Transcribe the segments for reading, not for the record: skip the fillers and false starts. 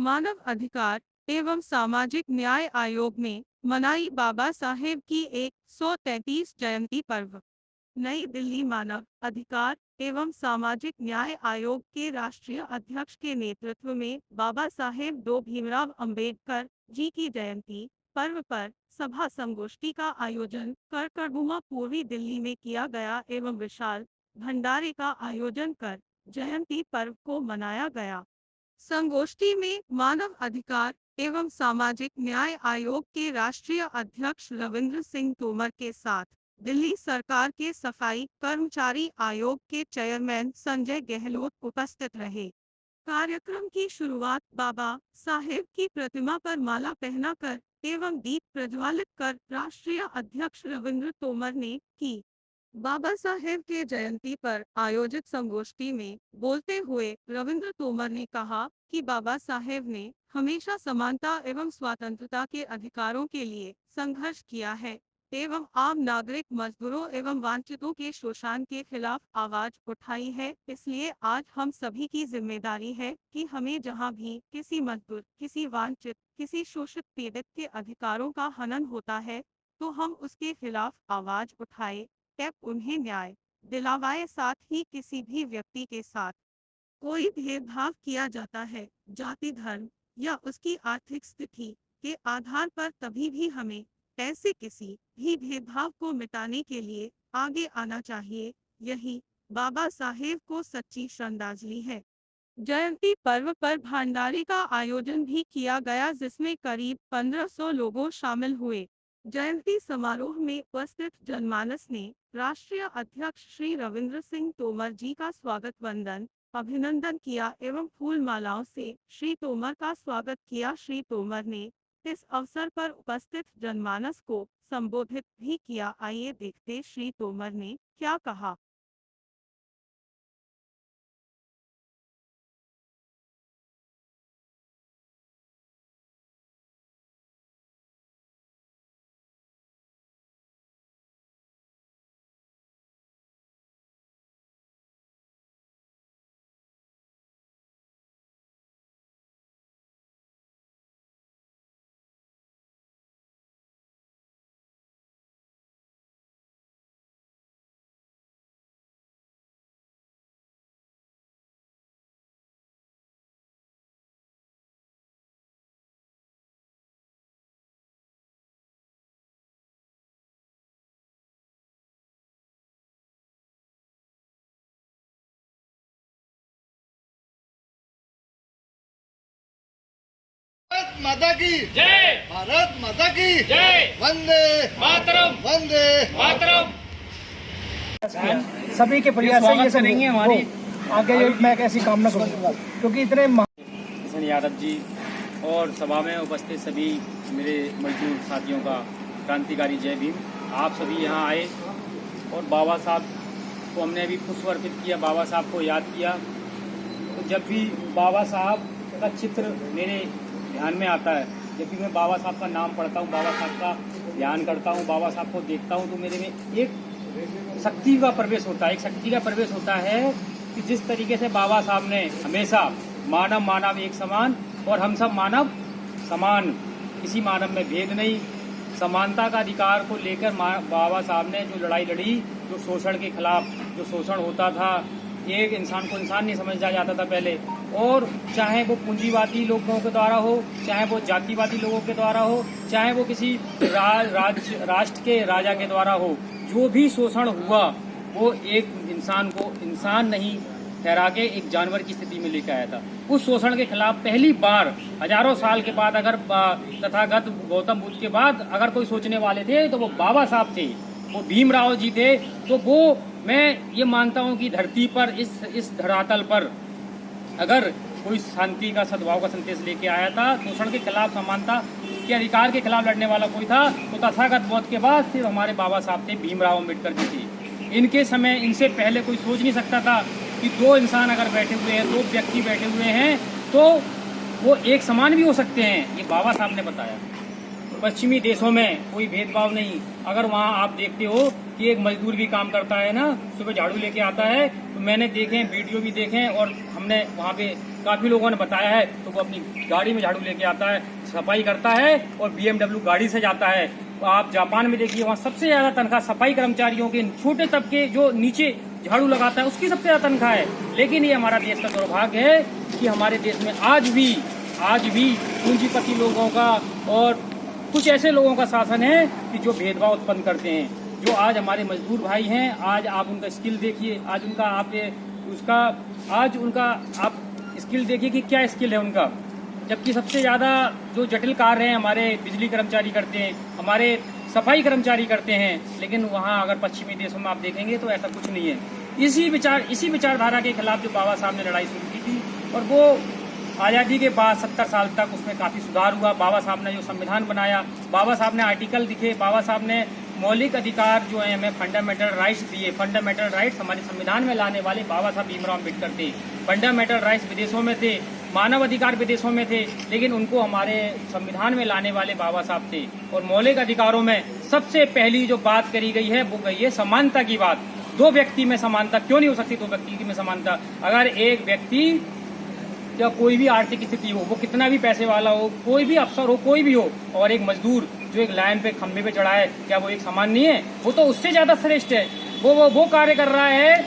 मानव अधिकार एवं सामाजिक न्याय आयोग ने मनाई बाबा साहेब की 133 जयंती पर्व। नई दिल्ली मानव अधिकार एवं सामाजिक न्याय आयोग के राष्ट्रीय अध्यक्ष के नेतृत्व में बाबा साहेब डॉ भीमराव अंबेडकर जी की जयंती पर्व पर सभा संगोष्ठी का आयोजन कर कड़बुमा पूर्वी दिल्ली में किया गया एवं विशाल भंडारे का आयोजन कर जयंती पर्व को मनाया गया। संगोष्ठी में मानव अधिकार एवं सामाजिक न्याय आयोग के राष्ट्रीय अध्यक्ष रविंद्र सिंह तोमर के साथ दिल्ली सरकार के सफाई कर्मचारी आयोग के चेयरमैन संजय गहलोत उपस्थित रहे। कार्यक्रम की शुरुआत बाबा साहेब की प्रतिमा पर माला पहनाकर एवं दीप प्रज्वलित कर राष्ट्रीय अध्यक्ष रविंद्र तोमर ने की। बाबा साहेब के जयंती पर आयोजित संगोष्ठी में बोलते हुए रविंद्र तोमर ने कहा कि बाबा साहेब ने हमेशा समानता एवं स्वतंत्रता के अधिकारों के लिए संघर्ष किया है एवं आम नागरिक मजदूरों एवं वंचितों के शोषण के खिलाफ आवाज उठाई है। इसलिए आज हम सभी की जिम्मेदारी है कि हमें जहां भी किसी मजदूर, किसी वंचित, किसी शोषित पीड़ित के अधिकारों का हनन होता है तो हम उसके खिलाफ आवाज उठाए, उन्हें न्याय दिलावाए। साथ ही किसी भी व्यक्ति के साथ कोई भेदभाव किया जाता है जाति, धर्म या उसकी आर्थिक स्थिति के आधार पर, तभी भी हमें ऐसे किसी भी भेदभाव को मिटाने के लिए आगे आना चाहिए। यही बाबा साहेब को सच्ची श्रद्धांजलि है। जयंती पर्व पर भंडारे का आयोजन भी किया गया जिसमें करीब 1500 लोग शामिल हुए। जयंती समारोह में उपस्थित जनमानस ने राष्ट्रीय अध्यक्ष श्री रविंद्र सिंह तोमर जी का स्वागत वंदन अभिनंदन किया एवं फूल मालाओं से श्री तोमर का स्वागत किया। श्री तोमर ने इस अवसर पर उपस्थित जनमानस को संबोधित भी किया। आइए देखते श्री तोमर ने क्या कहा। भारत माता की जय। भारत माता की जय। वंदे मातरम। वंदे मातरम। सभी के प्रयास से ये करेंगे हमारी आगे मैं कैसी कामना करूँगा क्योंकि इतने किशन यादव जी और सभा में उपस्थित सभी मेरे मजदूर साथियों का क्रांतिकारी जय भीम। आप सभी यहाँ आए और बाबा साहब को हमने अभी पुष्प अर्पित किया, बाबा साहब को याद किया। तो जब भी बाबा साहब का चित्र मेरे ध्यान में आता है, जब भी मैं बाबा साहब का नाम पढ़ता हूँ, बाबा साहब का ध्यान करता हूँ, बाबा साहब को देखता हूँ, तो मेरे में एक शक्ति का प्रवेश होता है। एक शक्ति का प्रवेश होता है कि जिस तरीके से बाबा साहब ने हमेशा मानव मानव एक समान और हम सब मानव समान, किसी मानव में भेद नहीं, समानता का अधिकार को लेकर बाबा साहब ने जो लड़ाई लड़ी, जो शोषण के खिलाफ जो शोषण होता था, एक इंसान को इंसान नहीं समझा जाता था पहले, और चाहे वो पूंजीवादी लोगों के द्वारा हो, चाहे वो जातिवादी लोगों के द्वारा हो, चाहे वो किसी राष्ट्र के राजा के द्वारा हो, जो भी शोषण हुआ वो एक इंसान को इंसान नहीं ठहरा के एक जानवर की स्थिति में लेकर आया था। उस शोषण के खिलाफ पहली बार हजारों साल के बाद अगर तथागत गौतम बुद्ध के बाद अगर कोई सोचने वाले थे तो वो बाबा साहब थे, वो भीमराव जी थे। तो वो मैं ये मानता हूँ कि धरती पर इस धरातल पर अगर कोई शांति का सद्भाव का संदेश लेके आया था, शोषण के खिलाफ, समानता के अधिकार के खिलाफ लड़ने वाला कोई था, तो तथागत बौद्ध के बाद सिर्फ हमारे बाबा साहब थे, भीमराव अम्बेडकर जी थे। इनके समय, इनसे पहले कोई सोच नहीं सकता था कि दो इंसान अगर बैठे हुए हैं, दो व्यक्ति बैठे हुए हैं तो वो एक समान भी हो सकते हैं। ये बाबा साहब ने बताया। पश्चिमी देशों में कोई भेदभाव नहीं। अगर वहाँ आप देखते हो कि एक मजदूर भी काम करता है ना, सुबह झाड़ू लेके आता है, तो मैंने देखे, वीडियो भी देखे और हमने वहाँ पे काफ़ी लोगों ने बताया है, तो वो अपनी गाड़ी में झाड़ू लेके आता है, सफाई करता है और BMW गाड़ी से जाता है। तो आप जापान में देखिए, वहाँ सबसे ज़्यादा तनख्वाह सफाई कर्मचारियों के, छोटे तबके जो नीचे झाड़ू लगाता है उसकी सबसे ज़्यादा तनख्वाह है। लेकिन ये हमारा देश का दुर्भाग्य है कि हमारे देश में आज भी पूंजीपति लोगों का और कुछ ऐसे लोगों का शासन है कि जो भेदभाव उत्पन्न करते हैं। जो आज हमारे मजदूर भाई हैं, आज आप उनका स्किल देखिए, आज उनका आप स्किल देखिए कि क्या स्किल है उनका। जबकि सबसे ज़्यादा जो जटिल कार्य हैं हमारे बिजली कर्मचारी करते हैं, हमारे सफाई कर्मचारी करते हैं। लेकिन वहाँ अगर पश्चिमी देशों में आप देखेंगे तो ऐसा कुछ नहीं है। इसी विचारधारा के खिलाफ जो बाबा साहब ने लड़ाई शुरू की थी, और वो आज़ादी के बाद 70 साल तक उसमें काफ़ी सुधार हुआ। बाबा साहब ने जो संविधान बनाया, बाबा साहब ने आर्टिकल लिखे, बाबा साहब ने मौलिक अधिकार जो है हमें फंडामेंटल राइट्स दिए। फंडामेंटल राइट्स हमारे संविधान में लाने वाले बाबा साहब भीमराव अम्बेडकर थे। फंडामेंटल राइट्स विदेशों में थे, मानव अधिकार विदेशों में थे, लेकिन उनको हमारे संविधान में लाने वाले बाबा साहब थे। और मौलिक अधिकारों में सबसे पहली जो बात करी गई है वो गई है समानता की बात। दो व्यक्ति में समानता क्यों नहीं हो सकती? दो व्यक्ति में समानता, अगर एक व्यक्ति या कोई भी आर्थिक स्थिति हो, वो कितना भी पैसे वाला हो, कोई भी अफसर हो, कोई भी हो, और एक मजदूर जो एक लाइन पे खंभे पे चढ़ा है, क्या वो एक समान नहीं है? वो तो उससे ज्यादा श्रेष्ठ है। वो कार्य कर रहा है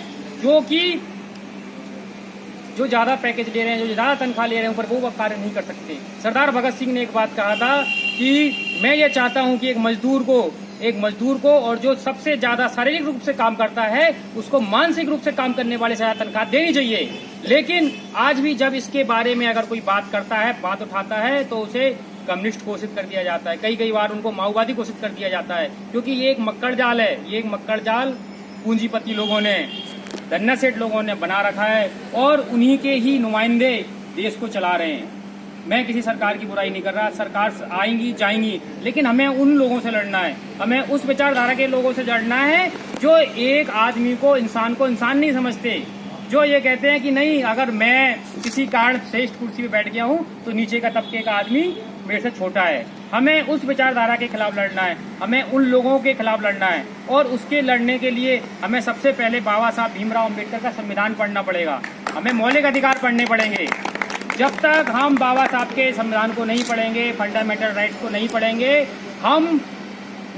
जो ज्यादा पैकेज ले रहे हैं, जो ज्यादा तनख्वाह ले रहे हैं, पर वो कार्य नहीं कर सकते। सरदार भगत सिंह ने एक बात कहा था कि मैं ये चाहता हूं कि एक मजदूर को और जो सबसे ज्यादा शारीरिक रूप से काम करता है उसको मानसिक रूप से काम करने वाले से ज्यादा तनख्वाह देनी चाहिए। लेकिन आज भी जब इसके बारे में अगर कोई बात करता है, बात उठाता है, तो उसे कम्युनिस्ट घोषित कर दिया जाता है। कई बार उनको माओवादी घोषित कर दिया जाता है, क्योंकि ये एक मक्कड़ जाल है। ये एक मक्कड़ जाल पूंजीपति लोगों ने, धन्ना सेठ लोगों ने बना रखा है, और उन्हीं के ही नुमाइंदे देश को चला रहे हैं। मैं किसी सरकार की बुराई नहीं कर रहा, सरकार आएंगी जाएंगी, लेकिन हमें उन लोगों से लड़ना है। हमें उस विचारधारा के लोगों से लड़ना है जो एक आदमी को इंसान नहीं समझते, जो ये कहते हैं कि नहीं, अगर मैं किसी कारण श्रेष्ठ कुर्सी पे बैठ गया हूँ तो नीचे का तबके का आदमी मेरे से छोटा है। हमें उस विचारधारा के खिलाफ लड़ना है, हमें उन लोगों के खिलाफ लड़ना है, और उसके लड़ने के लिए हमें सबसे पहले बाबा साहब भीमराव अम्बेडकर का संविधान पढ़ना पड़ेगा। हमें मौलिक अधिकार पढ़ने पड़ेंगे। जब तक हम बाबा साहब के संविधान को नहीं पढ़ेंगे, फंडामेंटल राइट्स को नहीं पढ़ेंगे, हम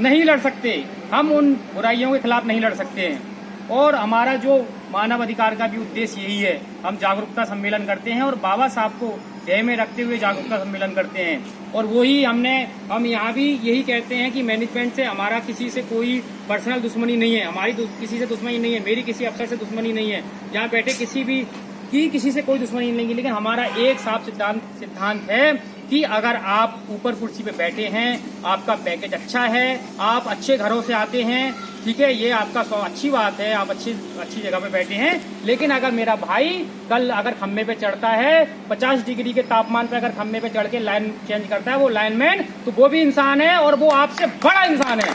नहीं लड़ सकते, हम उन बुराइयों के खिलाफ नहीं लड़ सकते हैं। और हमारा जो मानव अधिकार का भी उद्देश्य यही है। हम जागरूकता सम्मेलन करते हैं और बाबा साहब को ध्येय में रखते हुए जागरूकता सम्मेलन करते हैं। और वही हम यहाँ भी यही कहते हैं कि मैनेजमेंट से हमारा किसी से कोई पर्सनल दुश्मनी नहीं है, हमारी किसी से दुश्मनी नहीं है, मेरी किसी अफसर से दुश्मनी नहीं है, यहाँ बैठे किसी से कोई दुश्मनी नहीं है। लेकिन हमारा एक साफ सिद्धांत है कि अगर आप ऊपर कुर्सी पे बैठे हैं, आपका पैकेज अच्छा है, आप अच्छे घरों से आते हैं, ठीक है, ये आपका अच्छी बात है, आप अच्छी जगह पे बैठे हैं। लेकिन अगर मेरा भाई कल अगर खम्भे पे चढ़ता है, 50 डिग्री के तापमान पे अगर खम्भे पे चढ़ के लाइन चेंज करता है, वो लाइनमैन, तो वो भी इंसान है और वो आपसे बड़ा इंसान है।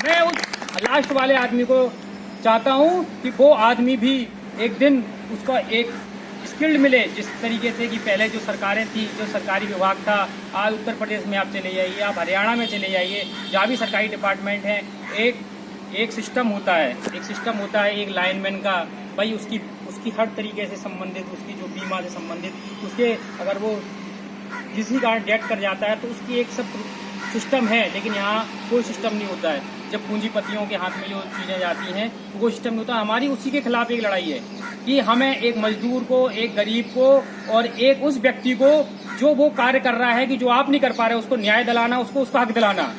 मैं उस लास्ट वाले आदमी को चाहता हूँ कि वो आदमी भी एक दिन उसका एक स्किल्ड मिले, जिस तरीके से कि पहले जो सरकारें थी, जो सरकारी विभाग था, आज उत्तर प्रदेश में आप चले जाइए, आप हरियाणा में चले जाइए, जहाँ भी सरकारी डिपार्टमेंट है, एक सिस्टम होता है एक लाइनमैन का। भाई उसकी हर तरीके से संबंधित, उसकी जो बीमा से संबंधित, उसके अगर वो किसी कारण डेथ कर जाता है तो उसकी एक सब सिस्टम है। लेकिन यहाँ कोई सिस्टम नहीं होता है। जब पूंजीपतियों के हाथ में जो चीज़ें जाती हैं तो वो सिस्टम नहीं होता। हमारी उसी के खिलाफ एक लड़ाई है कि हमें एक मजदूर को, एक गरीब को और एक उस व्यक्ति को जो वो कार्य कर रहा है कि जो आप नहीं कर पा रहे, उसको न्याय दिलाना, उसको उसका हक दिलाना।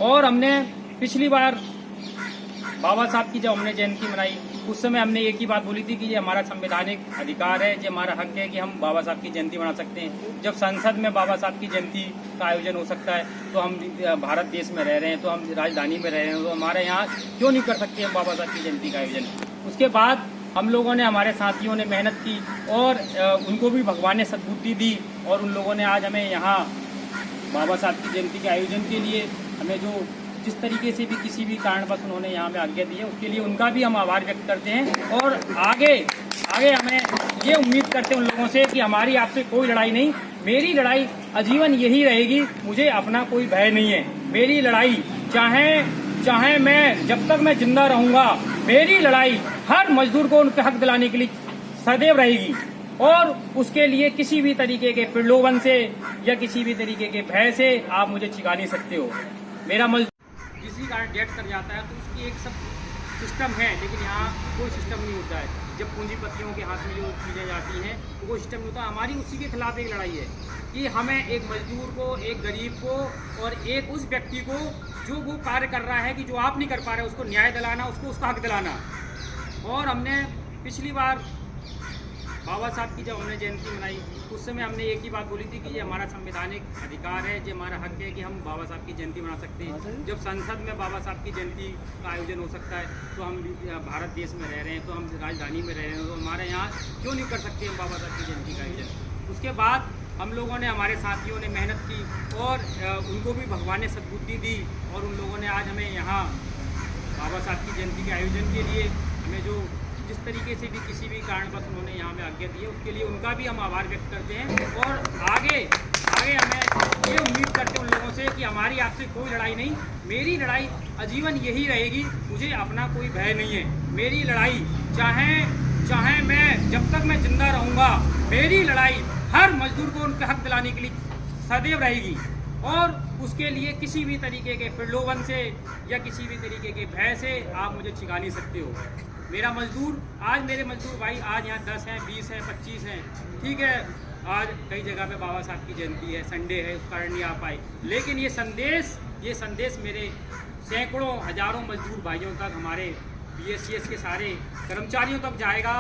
और हमने पिछली बार बाबा साहब की जब हमने जयंती मनाई, उस समय हमने एक ही बात बोली थी कि ये हमारा संवैधानिक अधिकार है, ये हमारा हक है कि हम बाबा साहब की जयंती मना सकते हैं। जब संसद में बाबा साहब की जयंती का आयोजन हो सकता है, तो हम भारत देश में रह रहे हैं, तो हम राजधानी में रह रहे हैं, तो हमारे यहाँ क्यों नहीं कर सकते हम बाबा साहब की जयंती का आयोजन। उसके बाद हम लोगों ने, हमारे साथियों ने मेहनत की और उनको भी भगवान ने सद्बुद्धि दी, और उन लोगों ने आज हमें यहाँ बाबा साहब की जयंती के आयोजन के लिए हमें जो जिस तरीके से भी किसी भी कारणवश उन्होंने यहाँ में आज्ञा दी है, उसके लिए उनका भी हम आभार व्यक्त करते हैं। और आगे हमें ये उम्मीद करते हैं उन लोगों से कि हमारी आपसे कोई लड़ाई नहीं, मेरी लड़ाई आजीवन यही रहेगी। मुझे अपना कोई भय नहीं है। मेरी लड़ाई चाहे मैं जब तक मैं जिंदा रहूंगा, मेरी लड़ाई हर मजदूर को उनके हक दिलाने के लिए सदैव रहेगी। और उसके लिए किसी भी तरीके के प्रलोभन से या किसी भी तरीके के भय से आप मुझे छिका नहीं सकते हो। मेरा मजदूर किसी कारण डेथ कर जाता है तो उसकी एक सब सिस्टम है, लेकिन यहाँ कोई सिस्टम नहीं होता है। जब पूंजीपतियों के हाथ में जो चीज़ें जाती हैं तो कोई सिस्टम नहीं होता। हमारी उसी के खिलाफ एक लड़ाई है कि हमें एक मजदूर को, एक गरीब को और एक उस व्यक्ति को जो वो कार्य कर रहा है कि जो आप नहीं कर पा रहे, उसको न्याय दिलाना, उसको उसका हक दिलाना। और हमने पिछली बार बाबा साहब की जब हमने जयंती मनाई उस समय हमने एक ही बात बोली थी कि ये हमारा संवैधानिक अधिकार है, ये हमारा हक है कि हम बाबा साहब की जयंती मना सकते हैं। जब संसद में बाबा साहब की जयंती का आयोजन हो सकता है तो हम भारत देश में रह रहे हैं, तो हम राजधानी में रह रहे हैं, तो हमारे यहाँ क्यों नहीं कर सकते हम बाबा साहब की जयंती का आयोजन। उसके बाद हम लोगों ने, हमारे साथियों ने मेहनत की और उनको भी भगवान ने सद्बुद्धि दी और उन लोगों ने आज हमें यहाँ बाबा साहब की जयंती के आयोजन के लिए हमें जो जिस तरीके से भी किसी भी कारणवश उन्होंने यहाँ में आज्ञा दी है उसके लिए उनका भी हम आभार व्यक्त करते हैं। और आगे हमें ये उम्मीद करते हैं उन लोगों से कि हमारी आपसे कोई लड़ाई नहीं, मेरी लड़ाई आजीवन यही रहेगी। मुझे अपना कोई भय नहीं है। मेरी लड़ाई चाहे मैं जब तक मैं जिंदा रहूँगा, मेरी लड़ाई हर मजदूर को उनके हक दिलाने के लिए सदैव रहेगी। और उसके लिए किसी भी तरीके के प्रलोभन से या किसी भी तरीके के भय से आप मुझे छिका नहीं सकते हो। मेरा मजदूर आज, मेरे मजदूर भाई आज यहाँ 10 हैं, 20 हैं, 25 हैं, ठीक है। आज कई जगह पे बाबा साहब की जयंती है, संडे है, उस कारण नहीं आ पाए, लेकिन ये संदेश मेरे सैकड़ों हजारों मजदूर भाइयों तक, हमारे BSCS के सारे कर्मचारियों तक जाएगा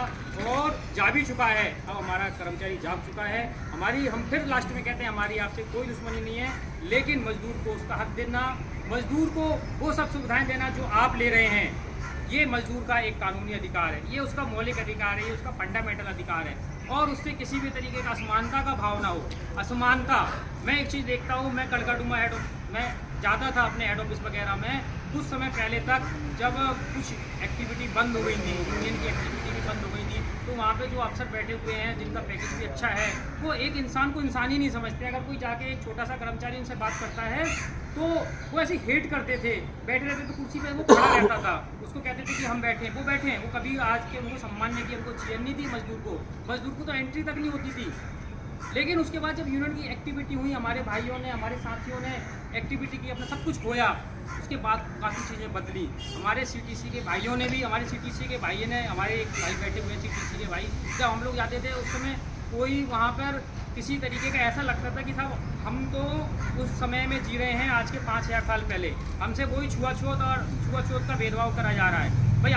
और जा भी चुका है। अब हमारा कर्मचारी जाग चुका है। हम फिर लास्ट में कहते हैं हमारी आपसे कोई दुश्मनी नहीं है, लेकिन मजदूर को उसका हक देना, मजदूर को वो सब सुविधाएं देना जो आप ले रहे हैं, ये मजदूर का एक कानूनी अधिकार है, ये उसका मौलिक अधिकार है, ये उसका फंडामेंटल अधिकार है। और उससे किसी भी तरीके का असमानता का भाव ना हो। असमानता, मैं एक चीज़ देखता हूँ, मैं कलकत्ता मैं जाता था अपने हेड ऑफिस वगैरह में, कुछ समय पहले तक जब कुछ एक्टिविटी बंद हो गई थी, यूनियन की एक्टिविटी भी बंद हो गई थी, तो वहाँ पे जो अफसर बैठे हुए हैं जिनका पैकेज भी अच्छा है, वो एक इंसान को इंसान ही नहीं समझते। अगर कोई जाके एक छोटा सा कर्मचारी उनसे बात करता है तो वो ऐसे हेट करते थे, बैठे रहते तो कुर्सी पे वो खड़ा रहता था, उसको कहते थे कि हम बैठे, वो बैठे, वो कभी आज के उनको सम्मान नहीं किया, उनको चेयर नहीं दी मजदूर को तो एंट्री तक नहीं होती थी। लेकिन उसके बाद जब यूनियन की एक्टिविटी हुई, हमारे भाइयों ने, हमारे साथियों ने एक्टिविटी की, अपना सब कुछ खोया, उसके बाद काफ़ी चीज़ें बदली। हमारे CTC के भाइयों ने भी, हमारे CTC के भाई ने, हमारे एक भाई बैठे हुए CTC के भाई, जब हम लोग जाते थे उस समय कोई वहाँ पर किसी तरीके का ऐसा लगता था कि साहब हम तो उस समय में जी रहे हैं, आज के 5000 साल पहले हमसे वही छुआछूत का भेदभाव करा जा रहा है। भाई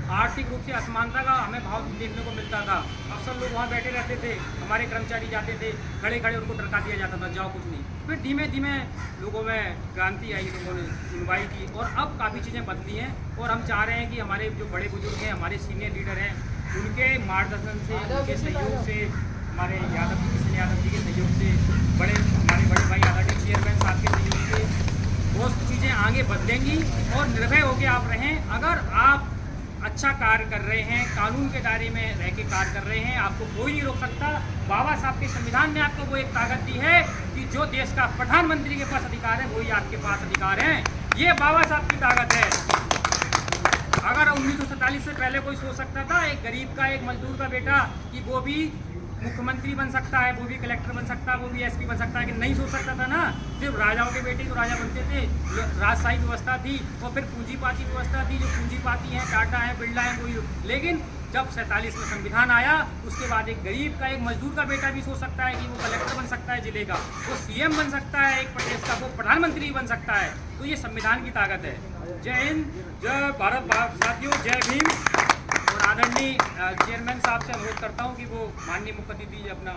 आर्थिक रूप से असमानता का हमें भाव देखने को मिलता था। अफसर लोग वहाँ बैठे रहते थे, हमारे कर्मचारी जाते थे, खड़े उनको टरका दिया जाता था, जाओ कुछ नहीं। फिर धीमे धीमे लोगों में क्रांति आई, लोगों ने सुनवाई की और अब काफ़ी चीज़ें बदली हैं। और हम चाह रहे हैं कि हमारे जो बड़े बुजुर्ग हैं, हमारे सीनियर लीडर हैं, उनके मार्गदर्शन से, उनके सहयोग से, हमारे किशन यादव जी के सहयोग से, हमारे बड़े भाई आदरणीय चेयरमैन साहब के सहयोग से बहुत चीज़ें आगे बदलेंगी। और निर्भय होकर आप रहें। अगर आप अच्छा कार्य कर रहे हैं, कानून के दायरे में रह के कार्य कर रहे हैं, आपको कोई नहीं रोक सकता। बाबा साहब के संविधान ने आपको वो एक ताकत दी है कि जो देश का प्रधानमंत्री के पास अधिकार है वही आपके पास अधिकार है। ये बाबा साहब की ताकत है। अगर 1947 से पहले कोई सोच सकता था एक गरीब का, एक मजदूर का बेटा, कि वो भी मुख्यमंत्री बन सकता है, वो भी कलेक्टर बन सकता है, वो भी SP बन सकता है, कि नहीं सोच सकता था ना। सिर्फ राजाओं के बेटे तो राजा बनते थे, राजशाही व्यवस्था थी, और फिर पूंजीपाती व्यवस्था थी, जो पूंजीपाती हैं, टाटा है, बिरला है, कोई। लेकिन जब 47 में संविधान आया, उसके बाद एक गरीब का, एक मजदूर का बेटा भी सोच सकता है कि वो कलेक्टर बन सकता है जिले का, वो CM बन सकता है एक प्रदेश का, वो प्रधानमंत्री बन सकता है। तो ये संविधान की ताकत है। जय हिंद, जय भारत। साथियों, जय भीम। और आदरणीय चेयरमैन साहब से अनुरोध करता हूँ कि वो माननीय मुख्य अतिथि अपना